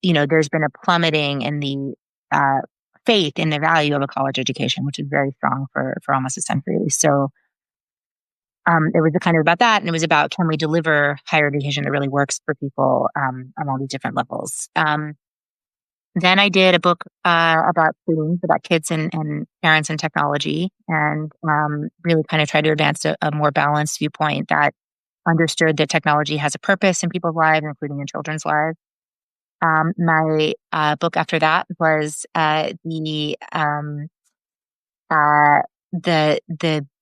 there's been a plummeting in the uh, faith in the value of a college education, which is very strong for almost a century. So it was kind of about that, and it was about can we deliver higher education that really works for people on all these different levels. Then I did a book about students, about kids and parents and technology, and really kind of tried to advance a more balanced viewpoint that understood that technology has a purpose in people's lives, including in children's lives. My book after that was uh, the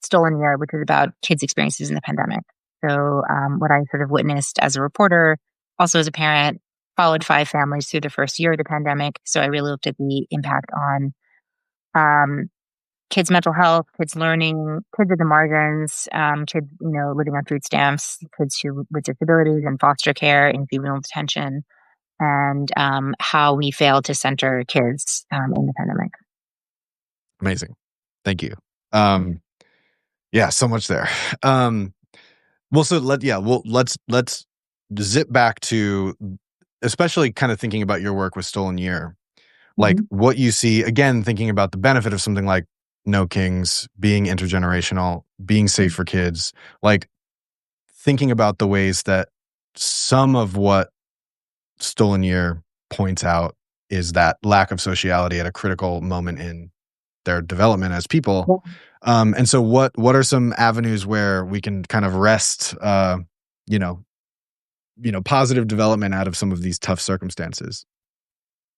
Stolen Year, which is about kids' experiences in the pandemic. So what I sort of witnessed as a reporter, also as a parent, followed 5 families through the first year of the pandemic. So I really looked at the impact on um, kids' mental health, kids' learning, kids at the margins, kids, living on food stamps, kids who with disabilities and foster care and juvenile detention, and how we failed to center kids in the pandemic.
Amazing. Thank you. Yeah, so much there. Well, so let's zip back to, especially kind of thinking about your work with Stolen Year, like
Mhm.
what you see, again, thinking about the benefit of something like No Kings, being intergenerational, being safe for kids, like thinking about the ways that some of what Stolen Year points out is that lack of sociality at a critical moment in their development as people.
Yeah.
And so what are some avenues where we can kind of wrest you know positive development out of some of these tough circumstances?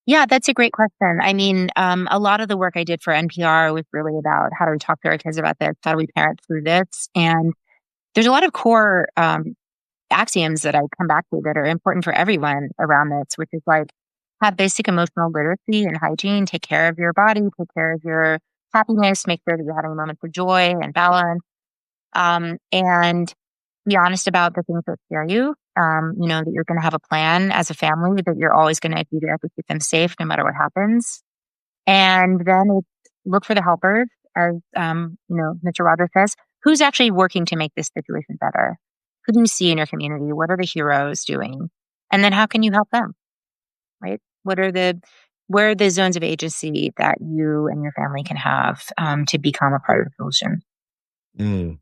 Yeah, that's a great question. I mean, a lot of the work I did for NPR was really about how do we talk to our kids about this? How do we parent through this? And there's a lot of core axioms that I come back to that are important for everyone around this, which is like have basic emotional literacy and hygiene, take care of your body, take care of your happiness, make sure that you're having moments of joy and balance, and be honest about the things that scare you. that you're going to have a plan as a family, that you're always going to be there to keep them safe no matter what happens. And then it's look for the helpers, as Mr. Rogers says, who's actually working to make this situation better? Who do you see in your community? What are the heroes doing? And then how can you help them? Right? Where are the zones of agency that you and your family can have to become a part of the solution?
Mm.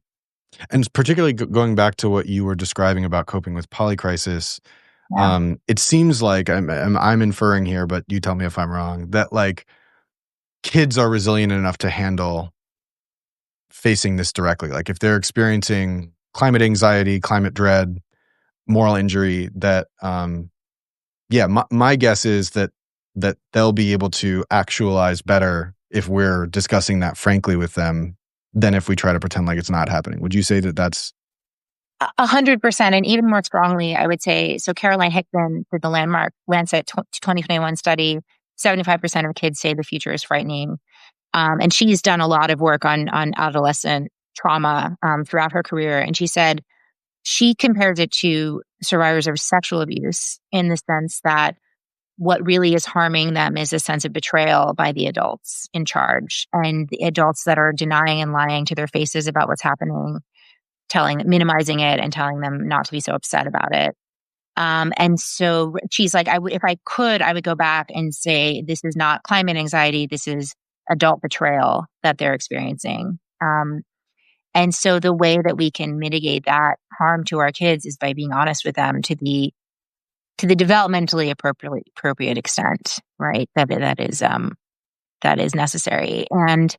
And particularly going back to what you were describing about coping with polycrisis,
Yeah.
it seems like I'm inferring here, but you tell me if I'm wrong, that like kids are resilient enough to handle facing this directly. Like if they're experiencing climate anxiety, climate dread, moral injury, that my guess is that they'll be able to actualize better if we're discussing that frankly with them than if we try to pretend like it's not happening. Would you say that that's
100%, and even more strongly, I would say. So Caroline Hickman did the landmark Lancet 2021 study. 75% of kids say the future is frightening, and she's done a lot of work on adolescent trauma throughout her career. And she said she compares it to survivors of sexual abuse in the sense that what really is harming them is a sense of betrayal by the adults in charge, and the adults that are denying and lying to their faces about what's happening, minimizing it and telling them not to be so upset about it. And so she's like, if I could, I would go back and say, this is not climate anxiety. This is adult betrayal that they're experiencing. And so the way that we can mitigate that harm to our kids is by being honest with them to the developmentally appropriate extent, right? That is necessary. And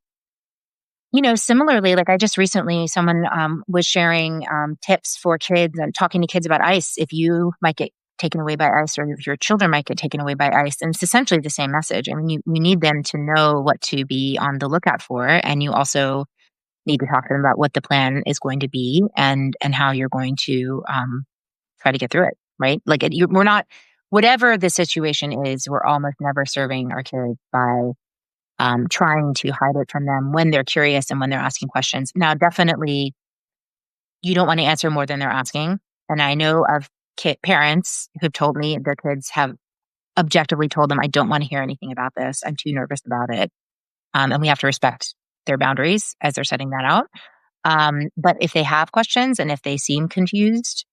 similarly, like I just recently, someone was sharing tips for kids and talking to kids about ice. If you might get taken away by ice, or if your children might get taken away by ice, and it's essentially the same message. I mean, you need them to know what to be on the lookout for, and you also need to talk to them about what the plan is going to be and how you're going to try to get through it. Right? Like we're not, whatever the situation is, we're almost never serving our kids by trying to hide it from them when they're curious and when they're asking questions. Now, definitely, you don't want to answer more than they're asking. And I know of parents who've told me their kids have objectively told them, I don't want to hear anything about this. I'm too nervous about it. And we have to respect their boundaries as they're setting that out. But if they have questions and if they seem confused,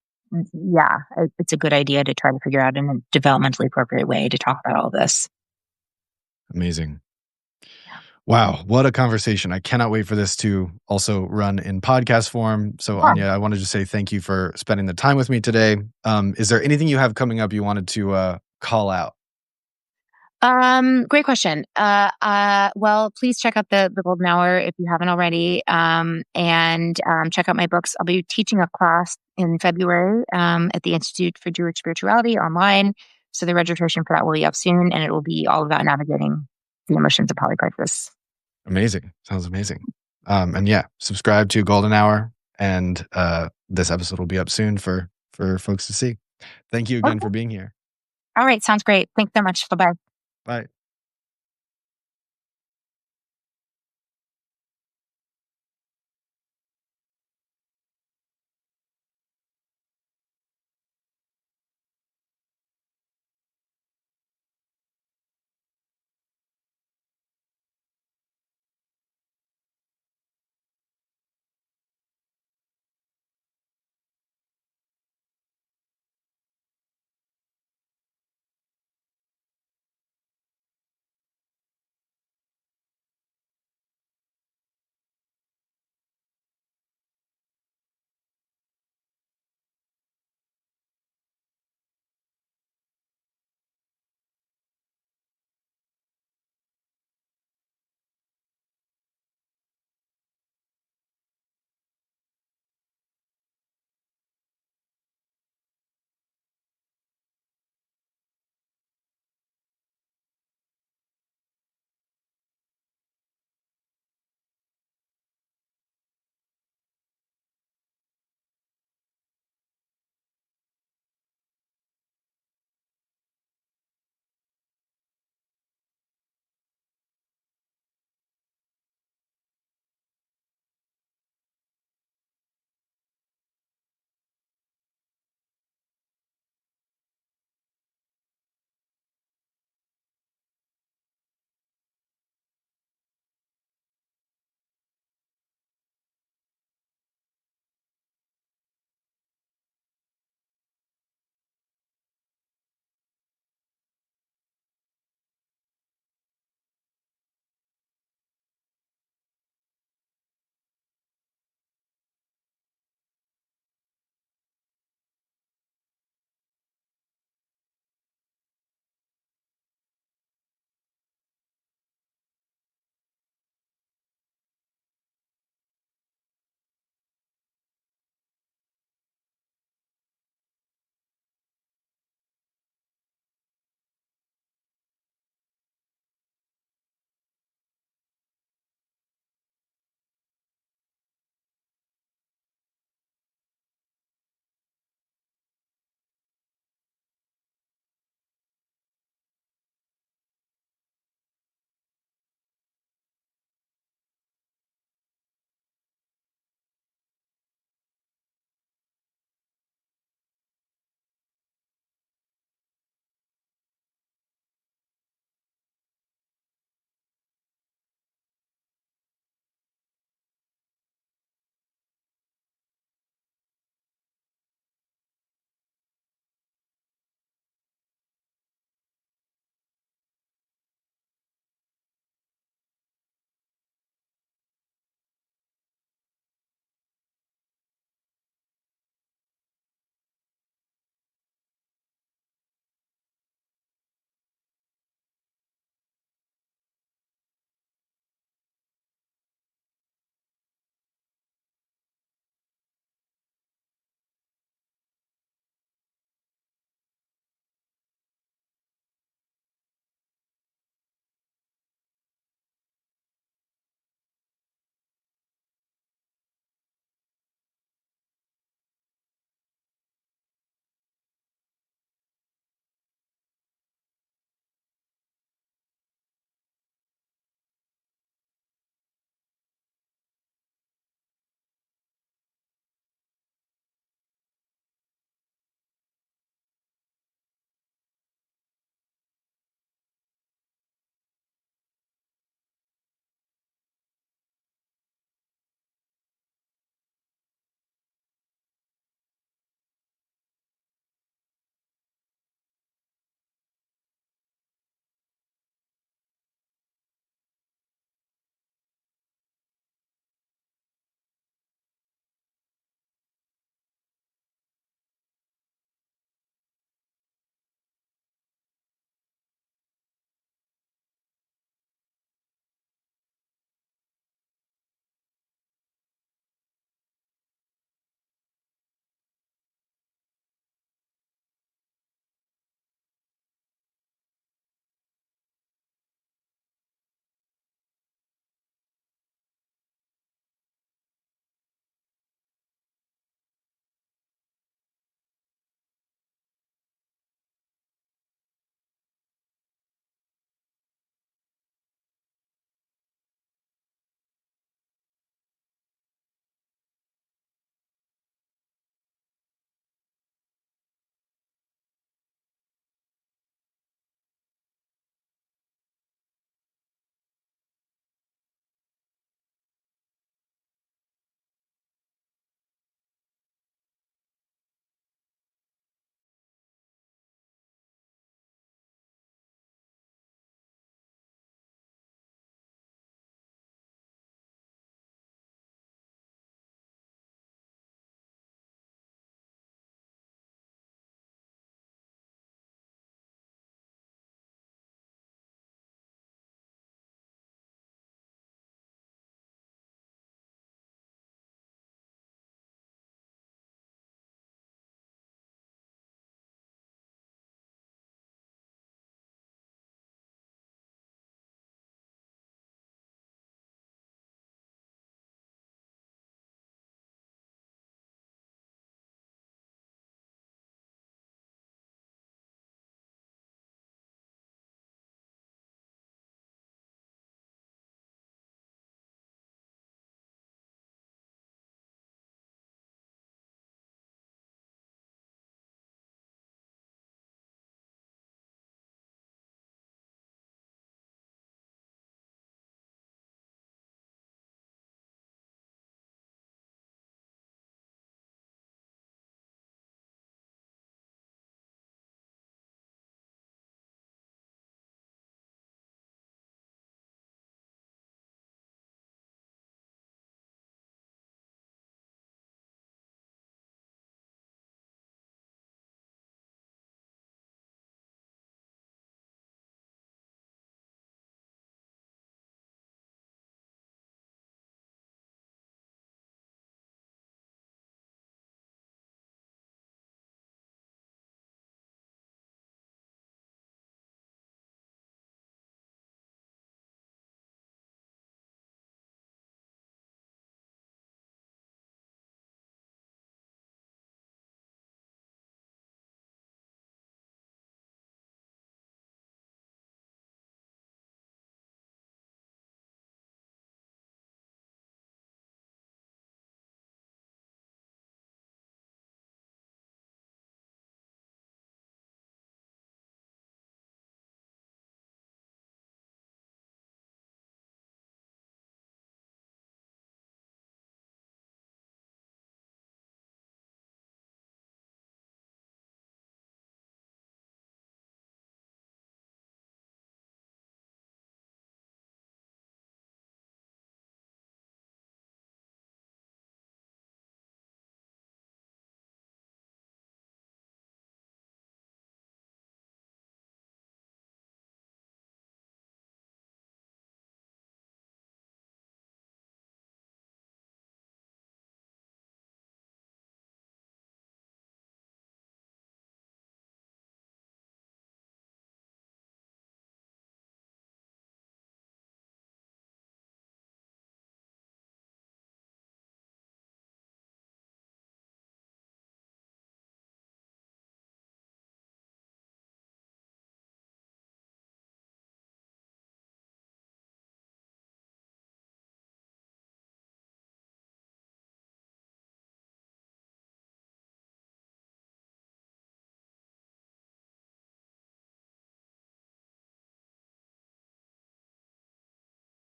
yeah, it's a good idea to try to figure out in a developmentally appropriate way to talk about all this.
amazing? Wow, what a conversation. I cannot wait for this to also run in podcast form. So, Anya, I wanted to say thank you for spending the time with me today. Is there anything you have coming up you wanted to call out?
Great question. Well, please check out the Golden Hour if you haven't already. And check out my books. I'll be teaching a class in February at the Institute for Jewish Spirituality online. So the registration for that will be up soon, and it will be all about navigating the emotions of polycrisis.
Amazing. Sounds amazing. And yeah, subscribe to Golden Hour, and this episode will be up soon for folks to see. Thank you again for being here.
All right. Sounds great. Thanks so much. Bye-bye.
Bye.